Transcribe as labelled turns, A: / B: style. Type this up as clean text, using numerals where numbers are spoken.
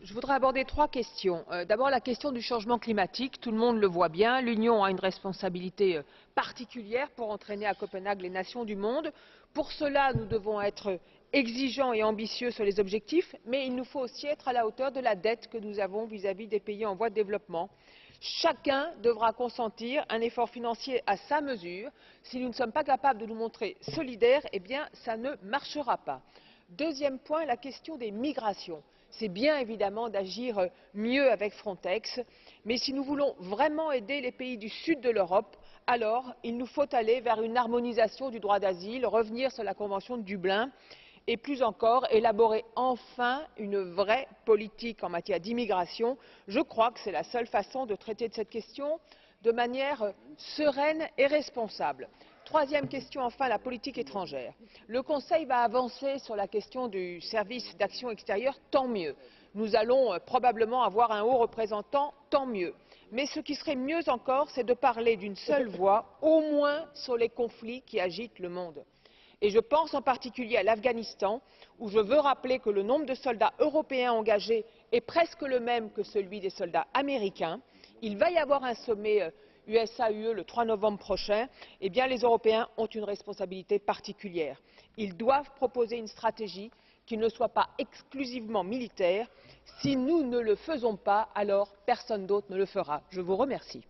A: Je voudrais aborder trois questions. D'abord, la question du changement climatique. Tout le monde le voit bien. L'Union a une responsabilité particulière pour entraîner à Copenhague les nations du monde. Pour cela, nous devons être exigeants et ambitieux sur les objectifs, mais il nous faut aussi être à la hauteur de la dette que nous avons vis-à-vis des pays en voie de développement. Chacun devra consentir un effort financier à sa mesure. Si nous ne sommes pas capables de nous montrer solidaires, eh bien, ça ne marchera pas. Deuxième point, la question des migrations. C'est bien évidemment d'agir mieux avec Frontex, mais si nous voulons vraiment aider les pays du sud de l'Europe, alors il nous faut aller vers une harmonisation du droit d'asile, revenir sur la Convention de Dublin et plus encore élaborer enfin une vraie politique en matière d'immigration. Je crois que c'est la seule façon de traiter de cette question de manière sereine et responsable. Troisième question, enfin, la politique étrangère. Le Conseil va avancer sur la question du service d'action extérieure, tant mieux. Nous allons probablement avoir un haut représentant, tant mieux. Mais ce qui serait mieux encore, c'est de parler d'une seule voix, au moins sur les conflits qui agitent le monde. Et je pense en particulier à l'Afghanistan, où je veux rappeler que le nombre de soldats européens engagés est presque le même que celui des soldats américains. Il va y avoir un sommet USA-UE le 3 novembre prochain. Eh bien, les Européens ont une responsabilité particulière. Ils doivent proposer une stratégie qui ne soit pas exclusivement militaire. Si nous ne le faisons pas, alors personne d'autre ne le fera. Je vous remercie.